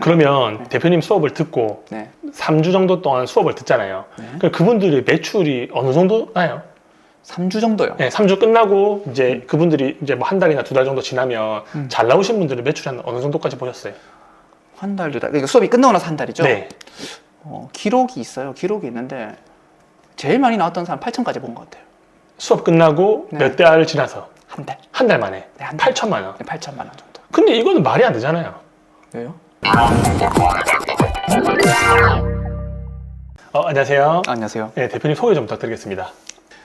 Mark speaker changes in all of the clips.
Speaker 1: 그러면
Speaker 2: 네.
Speaker 1: 대표님 수업을 듣고
Speaker 2: 네.
Speaker 1: 3주 정도 동안 수업을 듣잖아요.
Speaker 2: 네.
Speaker 1: 그럼 그분들의 매출이 어느 정도 나요?
Speaker 2: 3주 정도요.
Speaker 1: 네, 3주 끝나고 이제 그분들이 이제 뭐 한 달이나 두 달 정도 지나면 잘 나오신 분들의 매출이 한 어느 정도까지 보셨어요?
Speaker 2: 한 달, 두 달. 그러니까 수업이 끝나고 나서 한 달이죠?
Speaker 1: 네.
Speaker 2: 기록이 있어요. 기록이 있는데 제일 많이 나왔던 사람 8천까지 본 것 같아요.
Speaker 1: 수업 끝나고
Speaker 2: 네.
Speaker 1: 몇 달 지나서
Speaker 2: 한 달.
Speaker 1: 한 달 만에
Speaker 2: 네, 한 달.
Speaker 1: 8천만 원.
Speaker 2: 네, 8천만 원 정도.
Speaker 1: 근데 이거는 말이 안 되잖아요.
Speaker 2: 왜요?
Speaker 1: 안녕하세요.
Speaker 2: 안녕하세요.
Speaker 1: 네, 대표님 소개 좀 부탁드리겠습니다.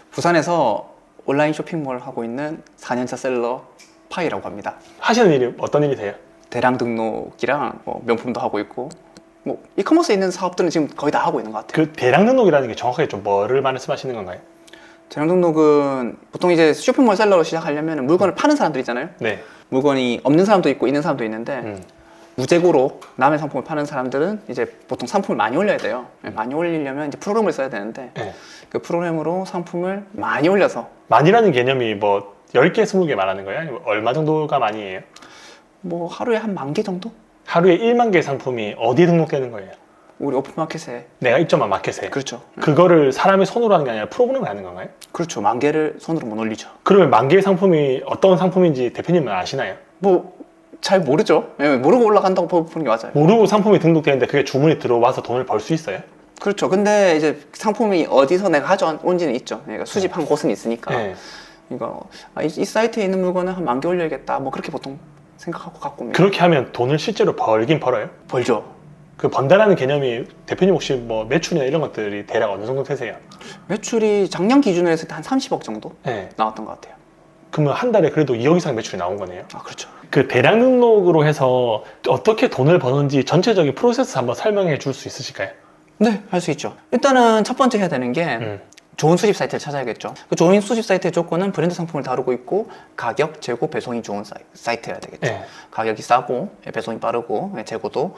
Speaker 2: 부산에서 온라인 쇼핑몰을 하고 있는 4년차 셀러 파이라고 합니다.
Speaker 1: 하시는 일이 어떤 일이세요?
Speaker 2: 대량 등록이랑 뭐 명품도 하고 있고 뭐 이커머스에 있는 사업들은 지금 거의 다 하고 있는 것 같아요.
Speaker 1: 그 대량 등록이라는 게 정확하게 좀 뭐를 말씀하시는 건가요?
Speaker 2: 대량 등록은 보통 이제 쇼핑몰 셀러로 시작하려면 물건을 파는 사람들 있잖아요.
Speaker 1: 네.
Speaker 2: 물건이 없는 사람도 있고 있는 사람도 있는데 무재고로 남의 상품을 파는 사람들은 이제 보통 상품을 많이 올려야 돼요. 많이 올리려면 이제 프로그램을 써야 되는데
Speaker 1: 네.
Speaker 2: 그 프로그램으로 상품을 많이 올려서
Speaker 1: 많이라는 개념이 뭐 10개, 20개 말하는 거예요? 아니면 얼마 정도가 많이에요?
Speaker 2: 뭐 하루에 한 10,000개 정도?
Speaker 1: 하루에 1만 개의 상품이 어디에 등록되는 거예요?
Speaker 2: 우리 오픈마켓에.
Speaker 1: 내가 입점한 마켓에.
Speaker 2: 그렇죠.
Speaker 1: 그거를 사람이 손으로 하는 게 아니라 프로그램을 하는 건가요?
Speaker 2: 그렇죠. 10,000개를 손으로 못 올리죠.
Speaker 1: 그러면 10개의 상품이 어떤 상품인지 대표님은 아시나요?
Speaker 2: 뭐 잘 모르죠. 모르고 올라간다고 보는 게 맞아요.
Speaker 1: 모르고 상품이 등록되는데 그게 주문이 들어와서 돈을 벌 수 있어요?
Speaker 2: 그렇죠. 근데 이제 상품이 어디서 내가 가져온지는 있죠. 그러니까 수집한 곳은 있으니까.
Speaker 1: 네.
Speaker 2: 이거 이 사이트에 있는 물건은 한 10,000개 올려야겠다. 뭐 그렇게 보통 생각하고 갖고 옵니다.
Speaker 1: 그렇게 하면 돈을 실제로 벌긴 벌어요?
Speaker 2: 벌죠.
Speaker 1: 그 번다라는 개념이 대표님 혹시 뭐 매출이나 이런 것들이 대략 어느 정도 되세요?
Speaker 2: 매출이 작년 기준으로 했을 때 한 30억 정도
Speaker 1: 네.
Speaker 2: 나왔던 것 같아요.
Speaker 1: 그러면 한 달에 그래도 2억 이상 매출이 나온 거네요?
Speaker 2: 아, 그렇죠.
Speaker 1: 그 대량 등록으로 해서 어떻게 돈을 버는지 전체적인 프로세스 한번 설명해 줄 수 있으실까요?
Speaker 2: 네, 할 수 있죠. 일단은 첫 번째 해야 되는 게 좋은 수집 사이트를 찾아야겠죠. 그 좋은 수집 사이트의 조건은 브랜드 상품을 다루고 있고 가격, 재고, 배송이 좋은 사이트여야 되겠죠.
Speaker 1: 네.
Speaker 2: 가격이 싸고 배송이 빠르고 재고도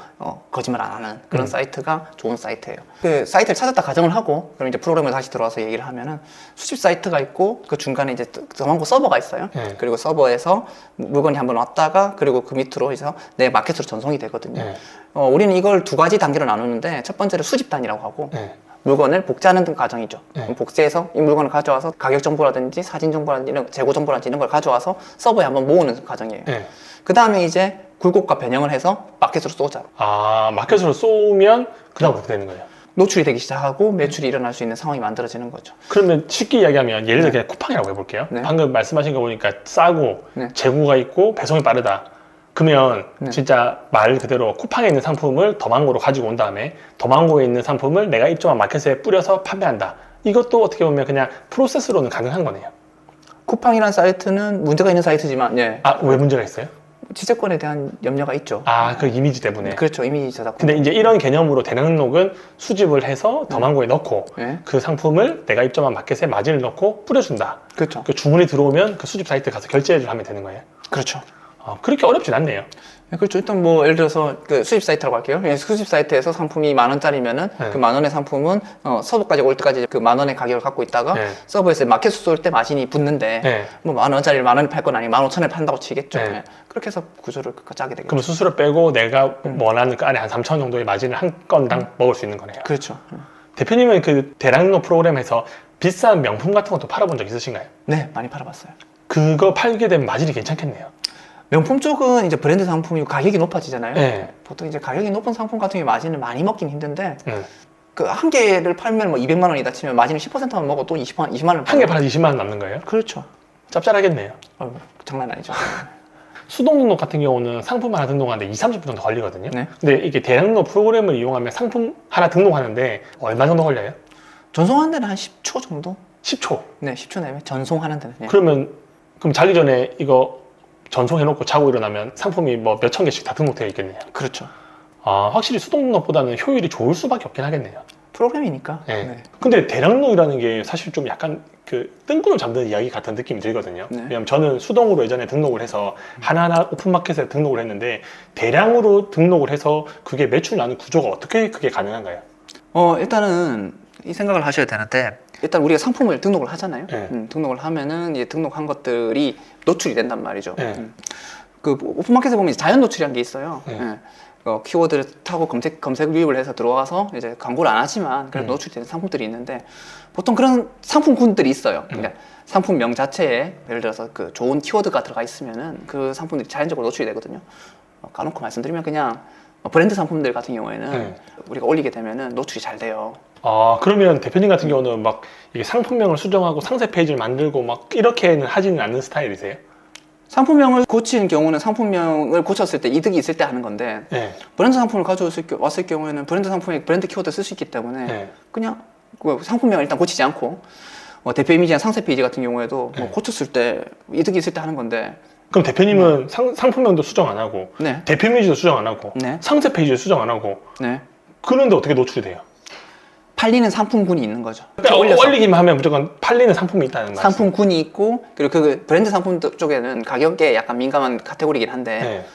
Speaker 2: 거짓말 안 하는 그런 사이트가 좋은 사이트예요. 그 사이트를 찾았다 가정을 하고 그럼 이제 프로그램을 다시 들어와서 얘기를 하면은 수집 사이트가 있고 그 중간에 이제 저만고 서버가 있어요.
Speaker 1: 네.
Speaker 2: 그리고 서버에서 물건이 한번 왔다가 그리고 그 밑으로 해서 내 마켓으로 전송이 되거든요.
Speaker 1: 네.
Speaker 2: 우리는 이걸 두 가지 단계로 나누는데 첫 번째를 수집단이라고 하고
Speaker 1: 네.
Speaker 2: 물건을 복제하는 과정이죠.
Speaker 1: 네.
Speaker 2: 복제해서 이 물건을 가져와서 가격 정보라든지 사진 정보라든지 이런 재고 정보라든지 이런 걸 가져와서 서버에 한번 모으는 과정이에요.
Speaker 1: 네.
Speaker 2: 그 다음에 이제 굴곡과 변형을 해서 마켓으로 쏘자.
Speaker 1: 아, 마켓으로 쏘면 그다음 어떻게 되는 거예요?
Speaker 2: 노출이 되기 시작하고 매출이 일어날 수 있는 상황이 만들어지는 거죠.
Speaker 1: 그러면 쉽게 이야기하면 예를 들어 그냥 쿠팡이라고 해볼게요.
Speaker 2: 네.
Speaker 1: 방금 말씀하신 거 보니까 싸고
Speaker 2: 네.
Speaker 1: 재고가 있고 배송이 빠르다. 그러면
Speaker 2: 네.
Speaker 1: 진짜 말 그대로 쿠팡에 있는 상품을 더망고로 가지고 온 다음에 더망고에 있는 상품을 내가 입점한 마켓에 뿌려서 판매한다. 이것도 어떻게 보면 그냥 프로세스로는 가능한 거네요.
Speaker 2: 쿠팡이라는 사이트는 문제가 있는 사이트지만 예,
Speaker 1: 아, 왜 문제가 있어요?
Speaker 2: 지재권에 대한 염려가 있죠.
Speaker 1: 아, 그 이미지 때문에.
Speaker 2: 그렇죠. 이미 저작권.
Speaker 1: 근데 이제 이런 개념으로 대량 등록은 수집을 해서 더망고에 넣고
Speaker 2: 네.
Speaker 1: 그 상품을 내가 입점한 마켓에 마진을 넣고 뿌려준다.
Speaker 2: 그렇죠.
Speaker 1: 그 주문이 들어오면 그 수집 사이트 가서 결제를 하면 되는 거예요.
Speaker 2: 그렇죠.
Speaker 1: 그렇게 어렵진 않네요.
Speaker 2: 네, 그렇죠. 일단 뭐 예를 들어서 그 수집 사이트라고 할게요. 수집 사이트에서 상품이 10,000원짜리면은
Speaker 1: 네.
Speaker 2: 그 10,000원의 상품은 서버까지 올 때까지 그 10,000원의 가격을 갖고 있다가
Speaker 1: 네.
Speaker 2: 서버에서 마켓 쏠 때 마진이 붙는데
Speaker 1: 네.
Speaker 2: 뭐 10,000원짜리를 10,000원에 팔 건 아니고 15,000원에 판다고 치겠죠.
Speaker 1: 네.
Speaker 2: 네. 그렇게 해서 구조를 짜게 되겠죠.
Speaker 1: 그럼 수수료 빼고 내가 원하는 그 안에 한 3,000원 정도의 마진을 한 건당 먹을 수 있는 거네요.
Speaker 2: 그렇죠.
Speaker 1: 대표님은 그 대량 등록 프로그램에서 비싼 명품 같은 것도 팔아본 적 있으신가요?
Speaker 2: 네, 많이 팔아봤어요.
Speaker 1: 그거 팔게 되면 마진이 괜찮겠네요.
Speaker 2: 명품 쪽은 이제 브랜드 상품이고 가격이 높아지잖아요.
Speaker 1: 네.
Speaker 2: 보통 이제 가격이 높은 상품 같은 경우에 마진을 많이 먹긴 힘든데 그 한 개를 팔면 뭐 200만 원이다 치면 마진을 10%만 먹어 또 20만 원.
Speaker 1: 한 개 팔아서 20만 원 남는 거예요?
Speaker 2: 그렇죠.
Speaker 1: 짭짤하겠네요.
Speaker 2: 장난 아니죠.
Speaker 1: 수동 등록 같은 경우는 상품 하나 등록하는데 20, 30분 정도 걸리거든요.
Speaker 2: 네.
Speaker 1: 근데 이게 대량 등록 프로그램을 이용하면 상품 하나 등록하는데 얼마 정도 걸려요?
Speaker 2: 전송하는 데는 한 10초 정도?
Speaker 1: 10초.
Speaker 2: 네, 10초 내면 전송하는 데는. 네.
Speaker 1: 그럼 자기 전에 이거 전송해놓고 자고 일어나면 상품이 뭐 몇천 개씩 다 등록되어 있겠네요.
Speaker 2: 그렇죠.
Speaker 1: 아, 확실히 수동 등록보다는 효율이 좋을 수밖에 없긴 하겠네요.
Speaker 2: 프로그램이니까.
Speaker 1: 네.
Speaker 2: 네.
Speaker 1: 근데 대량 등록이라는 게 사실 좀 약간 그 뜬구름 잡는 이야기 같은 느낌이 들거든요.
Speaker 2: 네.
Speaker 1: 왜냐면 저는 수동으로 예전에 등록을 해서 하나하나 오픈마켓에 등록을 했는데 대량으로 등록을 해서 그게 매출 나는 구조가 어떻게 그게 가능한가요?
Speaker 2: 일단은 이 생각을 하셔야 되는데 일단 우리가 상품을 등록을 하잖아요.
Speaker 1: 네.
Speaker 2: 등록을 하면은 이제 등록한 것들이 노출이 된단 말이죠.
Speaker 1: 네.
Speaker 2: 그 오픈마켓에 보면 자연 노출이라는 게 있어요.
Speaker 1: 네.
Speaker 2: 키워드를 타고 검색 유입을 해서 들어와서 이제 광고를 안 하지만 그래도 노출되는 상품들이 있는데 보통 그런 상품군들이 있어요. 그러니까 상품명 자체에 예를 들어서 그 좋은 키워드가 들어가 있으면은 그 상품들이 자연적으로 노출이 되거든요. 까놓고 말씀드리면 그냥 브랜드 상품들 같은 경우에는 우리가 올리게 되면은 노출이 잘 돼요.
Speaker 1: 아, 그러면 대표님 같은 경우는 막 이게 상품명을 수정하고 상세 페이지를 만들고 막 이렇게는 하지는 않는 스타일이세요?
Speaker 2: 상품명을 고치는 경우는 상품명을 고쳤을 때 이득이 있을 때 하는 건데
Speaker 1: 네.
Speaker 2: 브랜드 상품을 가져왔을 경우에는 브랜드 상품에 브랜드 키워드 쓸 수 있기 때문에
Speaker 1: 네.
Speaker 2: 그냥 그 상품명을 일단 고치지 않고 대표 이미지나 상세 페이지 같은 경우에도 뭐 고쳤을 때 이득이 있을 때 하는 건데
Speaker 1: 그럼 대표님은 상품명도 수정 안 하고
Speaker 2: 네.
Speaker 1: 대표 이미지도 수정 안 하고
Speaker 2: 네.
Speaker 1: 상세 페이지도 수정 안 하고
Speaker 2: 네.
Speaker 1: 그런데 어떻게 노출이 돼요?
Speaker 2: 팔리는 상품군이 있는 거죠.
Speaker 1: 그러니까
Speaker 2: 올려서.
Speaker 1: 올리기만 하면 무조건 팔리는 상품이 있다는 말씀.
Speaker 2: 상품군이 있고 그리고 그 브랜드 상품 쪽에는 가격에 약간 민감한 카테고리긴 한데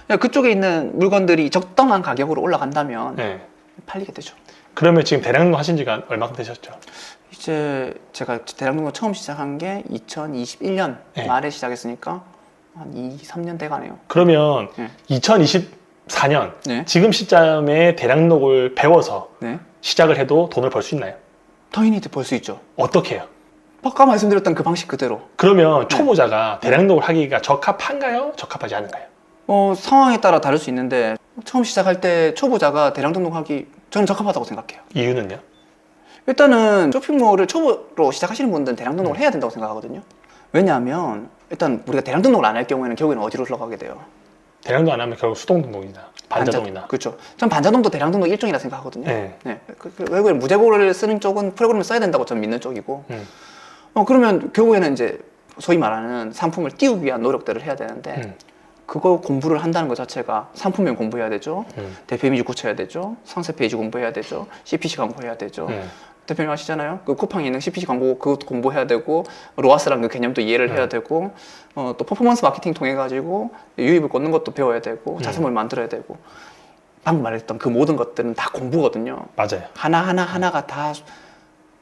Speaker 1: 네.
Speaker 2: 그쪽에 있는 물건들이 적당한 가격으로 올라간다면
Speaker 1: 네.
Speaker 2: 팔리게 되죠.
Speaker 1: 그러면 지금 대량로 하신 지가 얼마큼 되셨죠?
Speaker 2: 이제 제가 대량동을 처음 시작한 게 2021년
Speaker 1: 네.
Speaker 2: 말에 시작했으니까 한 2, 3년 돼가네요.
Speaker 1: 그러면
Speaker 2: 네.
Speaker 1: 2024년
Speaker 2: 네.
Speaker 1: 지금 시점에 대량록을 배워서
Speaker 2: 네.
Speaker 1: 시작을 해도 돈을 벌 수 있나요?
Speaker 2: 당연히 벌 수 있죠.
Speaker 1: 어떻게 해요?
Speaker 2: 아까 말씀드렸던 그 방식 그대로.
Speaker 1: 그러면 초보자가 대량록을 하기가 적합한가요? 적합하지 않은가요?
Speaker 2: 상황에 따라 다를 수 있는데 처음 시작할 때 초보자가 대량 등록하기 저는 적합하다고 생각해요.
Speaker 1: 이유는요?
Speaker 2: 일단은 쇼핑몰을 초보로 시작하시는 분들은 대량 등록을 해야 된다고 생각하거든요. 왜냐하면 일단 우리가 대량 등록을 안 할 경우에는 결국에는 어디로 흘러가게 돼요?
Speaker 1: 대량도 안 하면 결국 수동 등록이나 반자동이나.
Speaker 2: 그렇죠. 전 반자동도 대량 등록 일종이라 생각하거든요.
Speaker 1: 네.
Speaker 2: 결국에는 무제고를 쓰는 쪽은 프로그램을 써야 된다고 저는 믿는 쪽이고 그러면 결국에는 이제 소위 말하는 상품을 띄우기 위한 노력들을 해야 되는데 그거 공부를 한다는 것 자체가 상품명 공부해야 되죠. 대표 이미지 고쳐야 되죠. 상세 페이지 공부해야 되죠. CPC 광고해야 되죠. 대표님 아시잖아요. 그 쿠팡에 있는 CPC 광고 그것도 공부해야 되고 로아스라는 그 개념도 이해를 해야 되고 또 퍼포먼스 마케팅 통해 가지고 유입을 꽂는 것도 배워야 되고 자세모를 만들어야 되고 방금 말했던 그 모든 것들은 다 공부거든요.
Speaker 1: 맞아요.
Speaker 2: 하나가 다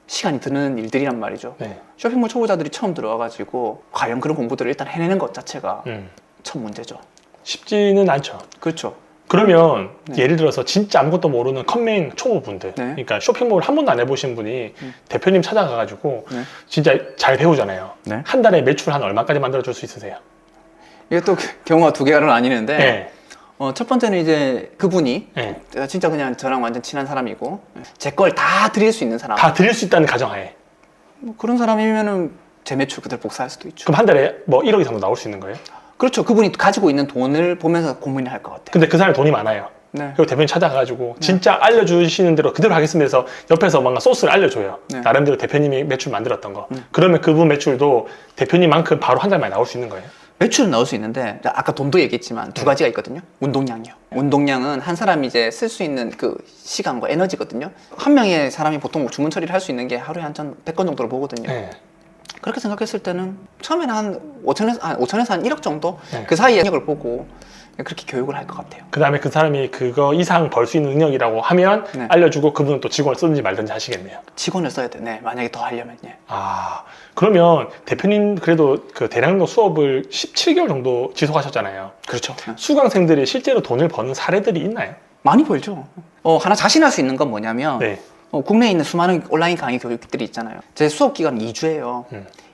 Speaker 2: 시간이 드는 일들이란 말이죠.
Speaker 1: 네.
Speaker 2: 쇼핑몰 초보자들이 처음 들어와가지고 과연 그런 공부들을 일단 해내는 것 자체가 첫 문제죠.
Speaker 1: 쉽지는 않죠.
Speaker 2: 그렇죠.
Speaker 1: 그러면 예를 들어서 진짜 아무것도 모르는 컴맹 초보분들,
Speaker 2: 네.
Speaker 1: 그러니까 쇼핑몰 한 번도 안 해보신 분이 대표님 찾아가가지고
Speaker 2: 네.
Speaker 1: 진짜 잘 배우잖아요.
Speaker 2: 네.
Speaker 1: 한 달에 매출 한 얼마까지 만들어줄 수 있으세요?
Speaker 2: 이게 또 경우가 두 개가 나뉘는데
Speaker 1: 네.
Speaker 2: 첫 번째는 이제 그분이
Speaker 1: 네.
Speaker 2: 진짜 그냥 저랑 완전 친한 사람이고 제 걸 다 드릴 수 있는 사람.
Speaker 1: 다 드릴 수 있다는 가정하에.
Speaker 2: 뭐 그런 사람이면은 제 매출 그대로 복사할 수도 있죠.
Speaker 1: 그럼 한 달에 뭐 1억 이상도 나올 수 있는 거예요?
Speaker 2: 그렇죠. 그분이 가지고 있는 돈을 보면서 고민을 할 것 같아요.
Speaker 1: 근데 그 사람이 돈이 많아요.
Speaker 2: 네.
Speaker 1: 그리고 대표님 찾아가가지고 진짜 알려주시는 대로 그대로 하겠습니다 해서 옆에서 뭔가 소스를 알려줘요.
Speaker 2: 네.
Speaker 1: 나름대로 대표님이 매출 만들었던 거. 그러면 그분 매출도 대표님만큼 바로 한 달 만에 나올 수 있는 거예요?
Speaker 2: 매출은 나올 수 있는데 아까 돈도 얘기했지만 두 가지가 있거든요. 운동량이요. 운동량은 한 사람이 이제 쓸 수 있는 그 시간과 에너지거든요. 한 명의 사람이 보통 주문 처리를 할 수 있는 게 하루에 한 100건 정도로 보거든요.
Speaker 1: 네.
Speaker 2: 그렇게 생각했을 때는 처음에는 한 5천에서 한 1억 정도
Speaker 1: 네.
Speaker 2: 그 사이에 능력을 보고 그렇게 교육을 할 것 같아요.
Speaker 1: 그 다음에 그 사람이 그거 이상 벌 수 있는 능력이라고 하면
Speaker 2: 네.
Speaker 1: 알려주고 그분은 또 직원을 쓰든지 말든지 하시겠네요.
Speaker 2: 직원을 써야 돼. 네, 만약에 더 하려면 예.
Speaker 1: 아, 그러면 대표님 그래도 그 대량로 수업을 17개월 정도 지속하셨잖아요.
Speaker 2: 그렇죠.
Speaker 1: 수강생들이 실제로 돈을 버는 사례들이 있나요?
Speaker 2: 많이 벌죠. 하나 자신할 수 있는 건 뭐냐면
Speaker 1: 네.
Speaker 2: 국내에 있는 수많은 온라인 강의 교육들이 있잖아요. 제 수업 기간은 2주예요.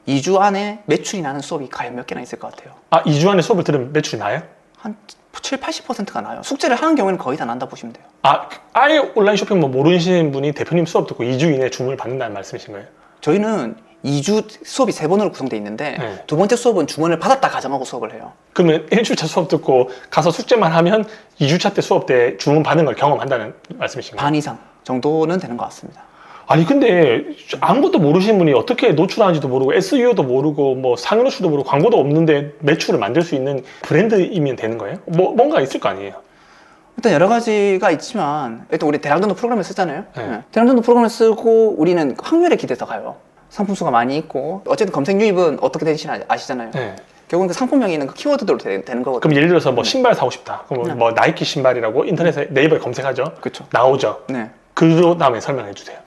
Speaker 2: 2주 안에 매출이 나는 수업이 과연 몇 개나 있을 것 같아요?
Speaker 1: 아, 2주 안에 수업을 들으면 매출이 나요?
Speaker 2: 한 7, 80%가 나요. 숙제를 하는 경우에는 거의 다 난다 보시면 돼요.
Speaker 1: 아, 아예 온라인 쇼핑 뭐 모르시는 분이 대표님 수업 듣고 2주 이내에 주문을 받는다는 말씀이신 거예요?
Speaker 2: 저희는 2주 수업이 3번으로 구성되어 있는데
Speaker 1: 네.
Speaker 2: 두 번째 수업은 주문을 받았다 가정하고 수업을 해요.
Speaker 1: 그러면 1주차 수업 듣고 가서 숙제만 하면 2주차 때 수업 때 주문 받는 걸 경험한다는 말씀이신 거예요?
Speaker 2: 반 이상 정도는 되는 것 같습니다.
Speaker 1: 아니 근데 아무것도 모르시는 분이 어떻게 노출하는지도 모르고 SEO도 모르고 뭐 상위 노출도 모르고 광고도 없는데 매출을 만들 수 있는 브랜드이면 되는 거예요? 뭔가 있을 거 아니에요?
Speaker 2: 일단 여러 가지가 있지만 일단 우리 대량등록 프로그램을 쓰잖아요.
Speaker 1: 네.
Speaker 2: 대량등록 프로그램을 쓰고 우리는 확률에 기대서 가요. 상품수가 많이 있고 어쨌든 검색 유입은 어떻게 되는지 아시잖아요.
Speaker 1: 네.
Speaker 2: 결국은 그 상품명이 있는 그 키워드대로 되는 거거든요.
Speaker 1: 그럼 예를 들어서 뭐 신발 사고 싶다. 그럼 뭐 나이키 신발이라고 인터넷에 네이버에 검색하죠?
Speaker 2: 그렇죠.
Speaker 1: 나오죠?
Speaker 2: 네.
Speaker 1: 그 다음에 설명해 주세요.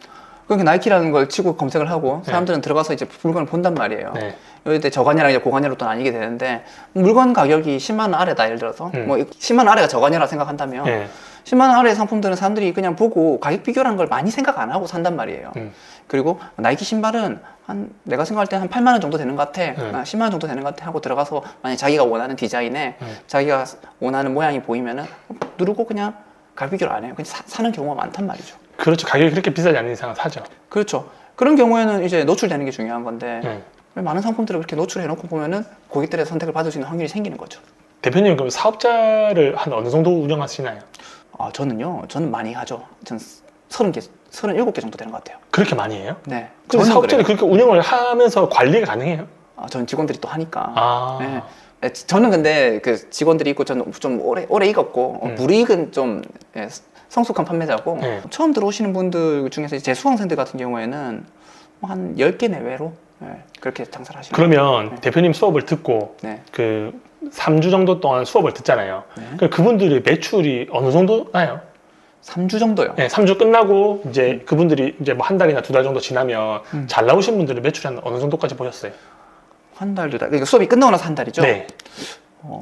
Speaker 2: 그러니까 나이키라는 걸 치고 검색을 하고 사람들은 들어가서 이제 물건을 본단 말이에요.
Speaker 1: 네.
Speaker 2: 이때 저관여랑 이제 고관여로 또 나뉘게 되는데 물건 가격이 10만 원 아래다 예를 들어서 뭐 10만 원 아래가 저관여라 생각한다면
Speaker 1: 네.
Speaker 2: 10만 원 아래 상품들은 사람들이 그냥 보고 가격 비교라는 걸 많이 생각 안 하고 산단 말이에요. 그리고 나이키 신발은 내가 생각할 때 한 8만 원 정도 되는 것 같아. 10만 원 정도 되는 것 같아 하고 들어가서 만약 자기가 원하는 디자인에 자기가 원하는 모양이 보이면은 누르고 그냥 가격 비교를 안 해요. 그냥 사는 경우가 많단 말이죠.
Speaker 1: 그렇죠. 가격이 그렇게 비싸지 않는 이상은 사죠.
Speaker 2: 그렇죠. 그런 경우에는 이제 노출되는 게 중요한 건데 많은 상품들을 그렇게 노출해놓고 보면은 고객들의 선택을 받을 수 있는 확률이 생기는 거죠.
Speaker 1: 대표님 그럼 사업자를 한 어느 정도 운영하시나요?
Speaker 2: 저는 많이 하죠. 전 30개, 37개 정도 되는 것 같아요.
Speaker 1: 그렇게 많이 해요?
Speaker 2: 네.
Speaker 1: 그럼
Speaker 2: 저는
Speaker 1: 사업자를
Speaker 2: 그래요.
Speaker 1: 그렇게 운영을 하면서 관리가 가능해요?
Speaker 2: 저는 직원들이 또 하니까.
Speaker 1: 아.
Speaker 2: 네. 저는 근데 그 직원들이 있고 저는 좀 오래 익었고 불이익은 좀 성숙한 판매자고
Speaker 1: 네.
Speaker 2: 처음 들어오시는 분들 중에서 제 수강생들 같은 경우에는 한 10개 내외로 그렇게 장사를 하시는
Speaker 1: 그러면 대표님 수업을 듣고
Speaker 2: 네.
Speaker 1: 그 3주 정도 동안 수업을 듣잖아요.
Speaker 2: 네.
Speaker 1: 그럼 그분들의 매출이 어느 정도 나요?
Speaker 2: 3주 정도요.
Speaker 1: 네, 3주 끝나고 이제 그분들이 이제 뭐 한 달이나 두 달 정도 지나면 잘 나오신 분들의 매출이 한 어느 정도까지 보셨어요?
Speaker 2: 한 달, 두 달. 그러니까 수업이 끝나고 나서 한 달이죠?
Speaker 1: 네.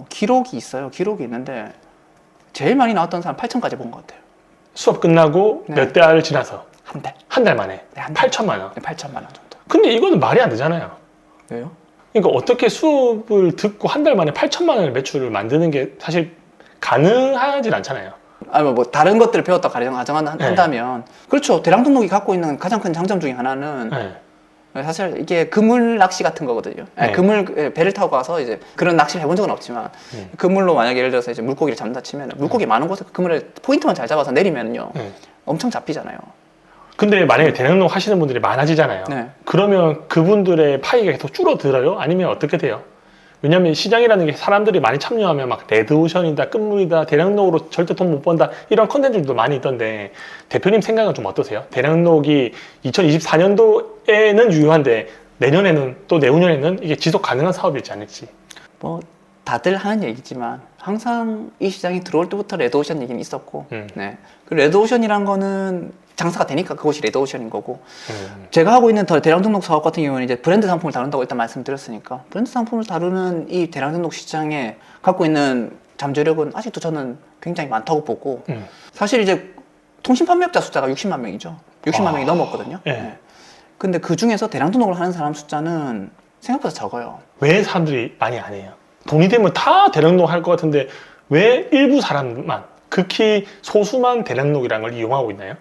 Speaker 2: 기록이 있어요. 기록이 있는데 제일 많이 나왔던 사람 8천까지 본 것 같아요.
Speaker 1: 수업 끝나고
Speaker 2: 네.
Speaker 1: 몇 달 지나서
Speaker 2: 한 달.
Speaker 1: 한 달 만에
Speaker 2: 네, 한 달.
Speaker 1: 8천만 원.
Speaker 2: 네, 8천만 원 정도.
Speaker 1: 근데 이거는 말이 안 되잖아요.
Speaker 2: 왜요?
Speaker 1: 그러니까 어떻게 수업을 듣고 한 달 만에 8천만 원의 매출을 만드는 게 사실 가능하진 않잖아요.
Speaker 2: 뭐 다른 것들을 배웠다 가정한다면 그렇죠. 대량 등록이 갖고 있는 가장 큰 장점 중에 하나는
Speaker 1: 네.
Speaker 2: 사실 이게 그물 낚시 같은 거거든요.
Speaker 1: 네.
Speaker 2: 배를 타고 가서 이제 그런 낚시를 해본 적은 없지만 그물로 만약에 예를 들어서 이제 물고기를 잡는다 치면 물고기 많은 곳에 그물을 포인트만 잘 잡아서 내리면요 엄청 잡히잖아요.
Speaker 1: 근데 만약에 대량농 하시는 분들이 많아지잖아요.
Speaker 2: 네.
Speaker 1: 그러면 그분들의 파이가 계속 줄어들어요? 아니면 어떻게 돼요? 왜냐면 시장이라는 게 사람들이 많이 참여하면 막 레드오션이다, 끝물이다, 대량록으로 절대 돈 못 번다 이런 컨텐츠들도 많이 있던데 대표님 생각은 좀 어떠세요? 대량록이 2024년도에는 유효한데 내년에는 또 내후년에는 이게 지속 가능한 사업이지 않을지.
Speaker 2: 뭐 다들 하는 얘기지만 항상 이 시장이 들어올 때부터 레드오션 얘기는 있었고 네. 그 레드오션이란 거는 장사가 되니까 그것이 레드오션인 거고 제가 하고 있는 대량 등록 사업 같은 경우는 이제 브랜드 상품을 다룬다고 일단 말씀드렸으니까 브랜드 상품을 다루는 이 대량 등록 시장에 갖고 있는 잠재력은 아직도 저는 굉장히 많다고 보고 사실 이제 통신 판매업자 숫자가 60만 명이죠. 60만 명이 넘었거든요.
Speaker 1: 네.
Speaker 2: 네. 근데 그 중에서 대량 등록을 하는 사람 숫자는 생각보다 적어요.
Speaker 1: 왜 사람들이 많이 안 해요? 돈이 되면 다 대량록 할 것 같은데 왜 일부 사람만 극히 소수만 대량록이라는 걸 이용하고 있나요?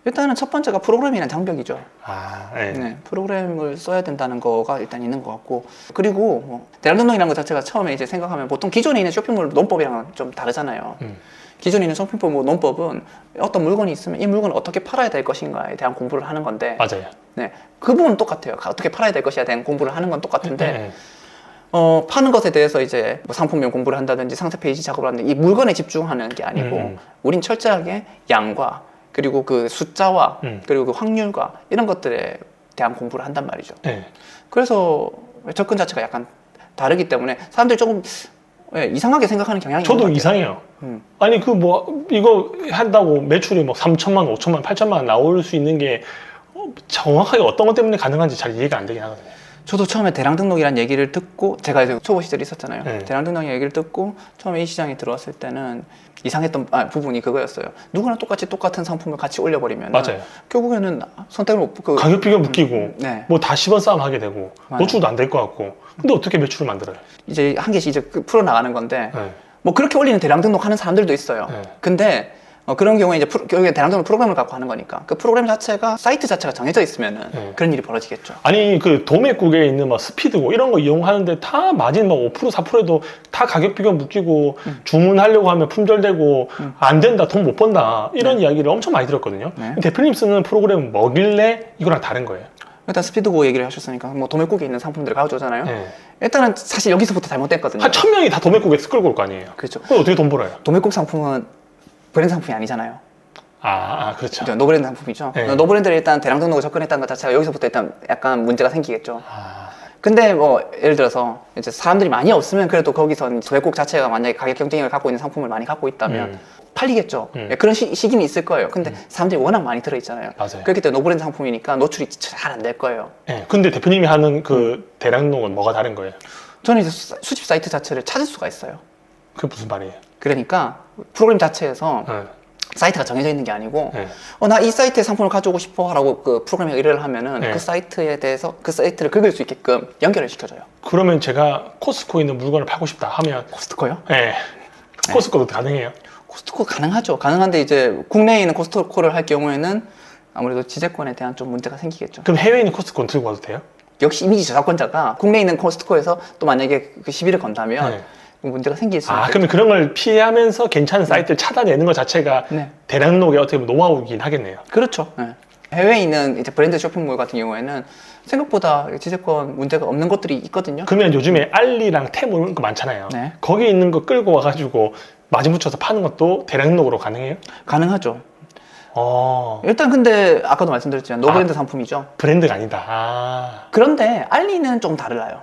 Speaker 2: 일단은 첫 번째가 프로그램이라는 장벽이죠.
Speaker 1: 아, 네.
Speaker 2: 네, 프로그램을 써야 된다는 거가 일단 있는 것 같고 그리고 뭐 대량 등록이라는 것 자체가 처음에 이제 생각하면 보통 기존에 있는 쇼핑몰 논법이랑은 좀 다르잖아요. 기존에 있는 쇼핑몰 논법은 어떤 물건이 있으면 이 물건을 어떻게 팔아야 될 것인가에 대한 공부를 하는 건데
Speaker 1: 맞아요.
Speaker 2: 네, 그 부분은 똑같아요. 어떻게 팔아야 될 것이에 대한 공부를 하는 건 똑같은데
Speaker 1: 네.
Speaker 2: 파는 것에 대해서 이제 뭐 상품명 공부를 한다든지 상세 페이지 작업을 하는데 이 물건에 집중하는 게 아니고 우린 철저하게 양과 그리고 그 숫자와 그리고 그 확률과 이런 것들에 대한 공부를 한단 말이죠.
Speaker 1: 네.
Speaker 2: 그래서 접근 자체가 약간 다르기 때문에 사람들이 조금 이상하게 생각하는 경향이
Speaker 1: 저도
Speaker 2: 있는 것 같아요.
Speaker 1: 이상해요. 아니 그 뭐 이거 한다고 매출이 뭐 3천만, 5천만, 8천만 원 나올 수 있는 게 정확하게 어떤 것 때문에 가능한지 잘 이해가 안 되긴 하거든요.
Speaker 2: 저도 처음에 대량 등록이라는 얘기를 듣고 제가 이제 초보 시절에 있었잖아요.
Speaker 1: 네.
Speaker 2: 대량 등록 얘기를 듣고 처음에 이 시장에 들어왔을 때는 이상했던 부분이 그거였어요. 누구나 똑같은 상품을 같이 올려버리면
Speaker 1: 맞아요.
Speaker 2: 결국에는 선택을 못
Speaker 1: 가격 비교 묶이고
Speaker 2: 네.
Speaker 1: 뭐 다 10원 싸움 하게 되고
Speaker 2: 맞아요.
Speaker 1: 노출도 안 될 것 같고 근데 어떻게 매출을 만들어요?
Speaker 2: 이제 한 개씩 이제 풀어 나가는 건데
Speaker 1: 네.
Speaker 2: 뭐 그렇게 올리는 대량 등록하는 사람들도 있어요.
Speaker 1: 네.
Speaker 2: 근데 그런 경우에 이제 결국에 대량 등록 프로그램을 갖고 하는 거니까 그 프로그램 자체가 사이트 자체가 정해져 있으면은
Speaker 1: 네.
Speaker 2: 그런 일이 벌어지겠죠.
Speaker 1: 아니 그 도매국에 있는 뭐 스피드고 이런 거 이용하는데 다 마진 막 5% 4%에도 다 가격 비교 묶이고 주문하려고 하면 품절되고 안 된다 돈 못 번다 이런 이야기를 엄청 많이 들었거든요.
Speaker 2: 네.
Speaker 1: 대표님 쓰는 프로그램은 뭐길래 이거랑 다른 거예요?
Speaker 2: 일단 스피드고 얘기를 하셨으니까 뭐 도매국에 있는 상품들을 가져오잖아요.
Speaker 1: 네.
Speaker 2: 일단은 사실 여기서부터 잘못됐거든요.
Speaker 1: 한 1000명이 다 도매국에 끌고 올 거 아니에요?
Speaker 2: 그렇죠.
Speaker 1: 그럼 어떻게 돈 벌어요?
Speaker 2: 도매국 상품은 브랜드 상품이 아니잖아요.
Speaker 1: 그렇죠.
Speaker 2: 그죠? 노브랜드 상품이죠.
Speaker 1: 네.
Speaker 2: 노브랜드를 일단 대량 등록을 접근했다는 것 자체가 여기서부터 일단 약간 문제가 생기겠죠.
Speaker 1: 아,
Speaker 2: 근데 뭐 예를 들어서 이제 사람들이 많이 없으면 그래도 거기서 도매국 자체가 만약에 가격 경쟁력을 갖고 있는 상품을 많이 갖고 있다면 팔리겠죠. 예, 그런 시기는 있을 거예요. 근데 사람들이 워낙 많이 들어있잖아요.
Speaker 1: 맞아요.
Speaker 2: 그렇기 때문에 노브랜드 상품이니까 노출이 잘 안 될 거예요.
Speaker 1: 예. 근데 대표님이 하는 그 대량록은 뭐가 다른 거예요? 저는
Speaker 2: 이제 수집 사이트 자체를 찾을 수가 있어요.
Speaker 1: 그게 무슨 말이에요?
Speaker 2: 그러니까 프로그램 자체에서
Speaker 1: 네.
Speaker 2: 사이트가 정해져 있는 게 아니고
Speaker 1: 네.
Speaker 2: 나 이 사이트의 상품을 가져오고 싶어 라고 그 프로그램에 의뢰를 하면은
Speaker 1: 네.
Speaker 2: 그 사이트에 대해서 그 사이트를 긁을 수 있게끔 연결을 시켜줘요.
Speaker 1: 그러면 제가 코스트코에 있는 물건을 팔고 싶다 하면
Speaker 2: 코스트코요?
Speaker 1: 네. 코스트코도 가능해요?
Speaker 2: 코스트코 가능하죠. 가능한데 이제 국내에 있는 코스트코를 할 경우에는 아무래도 지재권에 대한 좀 문제가 생기겠죠.
Speaker 1: 그럼 해외에 있는 코스트코는 들고 가도 돼요?
Speaker 2: 역시 이미지 저작권자가 국내에 있는 코스트코에서 또 만약에 그 시비를 건다면
Speaker 1: 네.
Speaker 2: 문제가 생길 수 있어요.
Speaker 1: 그러면 그런 걸 피하면서 괜찮은 사이트를 찾아내는 것 자체가
Speaker 2: 네.
Speaker 1: 대량록의 어떻게 보면 노하우이긴 하겠네요.
Speaker 2: 그렇죠. 네. 해외에 있는 이제 브랜드 쇼핑몰 같은 경우에는 생각보다 지재권 문제가 없는 것들이 있거든요.
Speaker 1: 그러면 요즘에 알리랑 테무 이런 거 많잖아요.
Speaker 2: 네.
Speaker 1: 거기 있는 거 끌고 와가지고 마진 붙여서 파는 것도 대량록으로 가능해요?
Speaker 2: 가능하죠.
Speaker 1: 어,
Speaker 2: 일단 근데 아까도 말씀드렸지만 노브랜드 상품이죠.
Speaker 1: 브랜드가 아니다.
Speaker 2: 그런데 알리는 좀 달라요.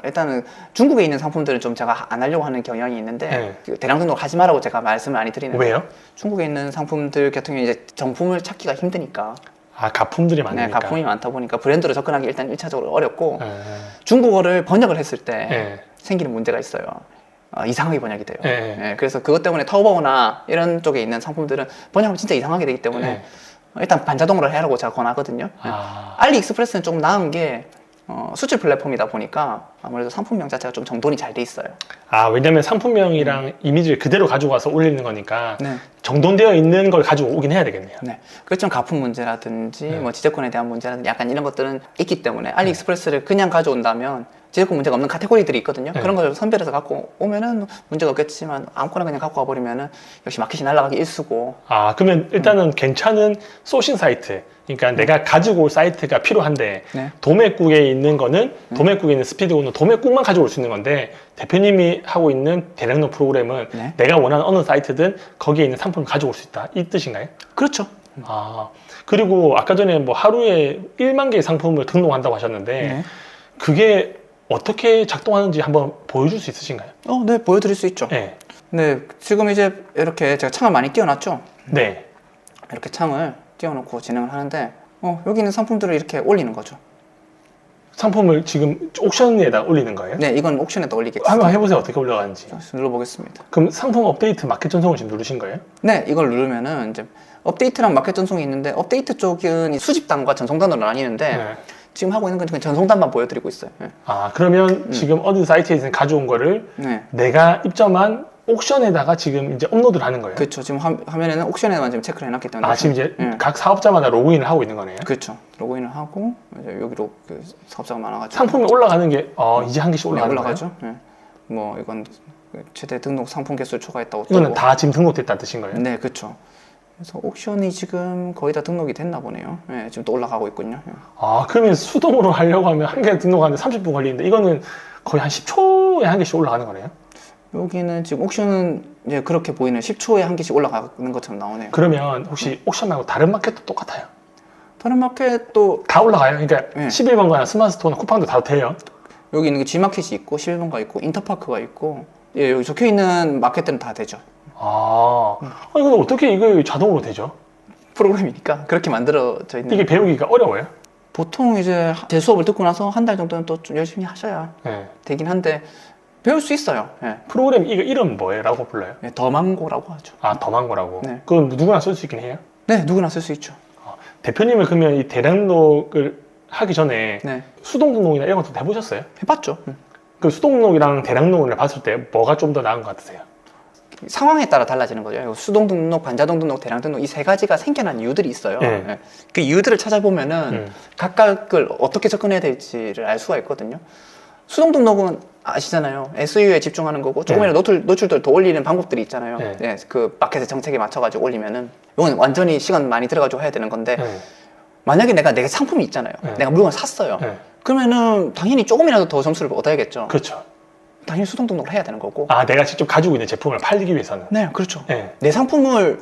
Speaker 2: 일단은 중국에 있는 상품들은 좀 제가 안 하려고 하는 경향이 있는데
Speaker 1: 네.
Speaker 2: 그 대량 등록 하지 말라고 제가 말씀을 많이 드리는데
Speaker 1: 왜요?
Speaker 2: 중국에 있는 상품들 같은 경우에 이제 정품을 찾기가 힘드니까
Speaker 1: 가품들이 많으니까.
Speaker 2: 가품이 많다 보니까 브랜드로 접근하기 일단 1차적으로 어렵고
Speaker 1: 네.
Speaker 2: 중국어를 번역을 했을 때
Speaker 1: 네.
Speaker 2: 생기는 문제가 있어요. 이상하게 번역이 돼요.
Speaker 1: 네.
Speaker 2: 그래서 그것 때문에 타오바오나 이런 쪽에 있는 상품들은 번역하면 진짜 이상하게 되기 때문에
Speaker 1: 네.
Speaker 2: 일단 반자동으로 해라고 제가 권하거든요. 알리익스프레스는 좀 나은 게 수출 플랫폼이다 보니까 아무래도 상품명 자체가 좀 정돈이 잘 돼 있어요.
Speaker 1: 왜냐면 상품명이랑 이미지를 그대로 가지고 와서 올리는 거니까
Speaker 2: 네.
Speaker 1: 정돈되어 있는 걸 가지고 오긴 해야 되겠네요.
Speaker 2: 네. 그렇지만 가품 문제라든지
Speaker 1: 네.
Speaker 2: 뭐 지재권에 대한 문제라든지 약간 이런 것들은 있기 때문에 알리익스프레스를 그냥 가져온다면 지재권 문제가 없는 카테고리들이 있거든요.
Speaker 1: 네.
Speaker 2: 그런 걸 선별해서 갖고 오면은 문제가 없겠지만 아무거나 그냥 갖고 와버리면은 역시 마켓이 날아가기 일쑤고.
Speaker 1: 그러면 일단은 괜찮은 소싱 사이트, 그러니까 내가 가지고 올 사이트가 필요한데
Speaker 2: 네.
Speaker 1: 도매국에 있는 거는 도매국에 있는 스피드고는 도매국만 가져올 수 있는 건데 대표님이 하고 있는 대량록 프로그램은
Speaker 2: 네.
Speaker 1: 내가 원하는 어느 사이트든 거기에 있는 상품을 가져올 수 있다, 이 뜻인가요?
Speaker 2: 그렇죠.
Speaker 1: 그리고 아까 전에 뭐 하루에 1만 개의 상품을 등록한다고 하셨는데
Speaker 2: 네.
Speaker 1: 그게 어떻게 작동하는지 한번 보여줄 수 있으신가요?
Speaker 2: 네, 보여드릴 수 있죠.
Speaker 1: 네.
Speaker 2: 네, 지금 이제 이렇게 제가 창을 많이 띄워놨죠.
Speaker 1: 네.
Speaker 2: 이렇게 창을 띄워놓고 진행을 하는데 여기 있는 상품들을 이렇게 올리는 거죠.
Speaker 1: 상품을 지금 옥션에다 올리는 거예요?
Speaker 2: 네, 이건 옥션에다 올리겠습니다.
Speaker 1: 한번 해보세요. 어떻게 올라가는지.
Speaker 2: 눌러보겠습니다.
Speaker 1: 그럼 상품 업데이트 마켓 전송을 지금 누르신 거예요?
Speaker 2: 네, 이걸 누르면은 이제 업데이트랑 마켓 전송이 있는데 업데이트 쪽은 이 수집단과 전송단으로 나뉘는데
Speaker 1: 네.
Speaker 2: 지금 하고 있는 건 그냥 전송단만 보여드리고 있어요. 네.
Speaker 1: 그러면 지금 어느 사이트에서 가져온 거를
Speaker 2: 네.
Speaker 1: 내가 입점한 옥션에다가 지금 이제 업로드를 하는 거예요?
Speaker 2: 그렇죠. 지금 화면에는 옥션에만 지금 체크를 해놨기 때문에.
Speaker 1: 지금 이제
Speaker 2: 네.
Speaker 1: 각 사업자마다 로그인을 하고 있는 거네요?
Speaker 2: 그렇죠. 로그인을 하고 이제 여기로 그 사업자가 많아가지고
Speaker 1: 상품이 올라가는 게 이제 한 개씩
Speaker 2: 네,
Speaker 1: 올라가는 거예요?
Speaker 2: 올라가죠. 네. 뭐 이건 최대 등록 상품 개수를 초과했다고
Speaker 1: 이거는
Speaker 2: 뜨고.
Speaker 1: 다 지금 등록됐다는 뜻인 거예요?
Speaker 2: 네, 그렇죠. 그래서 옥션이 지금 거의 다 등록이 됐나 보네요. 네, 지금 또 올라가고 있군요. 네.
Speaker 1: 그러면 수동으로 하려고 하면 한 개 등록하는데 30분 걸리는데 이거는 거의 한 10초에 한 개씩 올라가는 거네요?
Speaker 2: 여기는 지금 옥션은 이제 그렇게 보이는 10초에 한 개씩 올라가는 것처럼 나오네요.
Speaker 1: 그러면 혹시 옥션 말고 다른 마켓도 똑같아요?
Speaker 2: 다른 마켓도
Speaker 1: 다 올라가요? 그러니까
Speaker 2: 네.
Speaker 1: 11번가나 스마트스토어나 쿠팡도 다 돼요?
Speaker 2: 여기 있는 게 G마켓이 있고 11번가 있고 인터파크가 있고 여기 적혀 있는 마켓들은 다 되죠.
Speaker 1: 근데 어떻게 이거 자동으로 되죠?
Speaker 2: 프로그램이니까 그렇게 만들어져 있는.
Speaker 1: 이게 배우기가 어려워요?
Speaker 2: 보통 이제 제 수업을 듣고 나서 한 달 정도는 또 좀 열심히 하셔야
Speaker 1: 네.
Speaker 2: 되긴 한데 배울 수 있어요. 네.
Speaker 1: 프로그램 이거 이름 뭐예요? 라고 불러요?
Speaker 2: 네, 더망고라고 하죠.
Speaker 1: 더망고라고?
Speaker 2: 네.
Speaker 1: 그건 누구나 쓸 수 있긴 해요?
Speaker 2: 네, 누구나 쓸 수 있죠.
Speaker 1: 대표님은 그러면 이 대량록을 하기 전에
Speaker 2: 네,
Speaker 1: 수동 등록이나 이런 것도 해보셨어요?
Speaker 2: 해봤죠.
Speaker 1: 그 수동 등록이랑 대량록을 봤을 때 뭐가 좀 더 나은 것 같으세요?
Speaker 2: 상황에 따라 달라지는 거죠. 수동 등록, 반자동 등록, 대량 등록 이 세 가지가 생겨난 이유들이 있어요.
Speaker 1: 네.
Speaker 2: 네. 그 이유들을 찾아보면은 각각을 어떻게 접근해야 될지를 알 수가 있거든요. 수동 등록은 아시잖아요. SEO에 집중하는 거고 조금이라도 노출도를 더 올리는 방법들이 있잖아요.
Speaker 1: 네.
Speaker 2: 네, 그 마켓의 정책에 맞춰가지고 올리면은 이건 완전히 시간 많이 들어가지고 해야 되는 건데 만약에 내가 상품이 있잖아요. 내가 물건을 샀어요. 그러면은 당연히 조금이라도 더 점수를 얻어야겠죠.
Speaker 1: 그렇죠.
Speaker 2: 당연히 수동 등록을 해야 되는 거고.
Speaker 1: 내가 직접 가지고 있는 제품을 팔리기 위해서는?
Speaker 2: 네, 그렇죠.
Speaker 1: 네.
Speaker 2: 내 상품을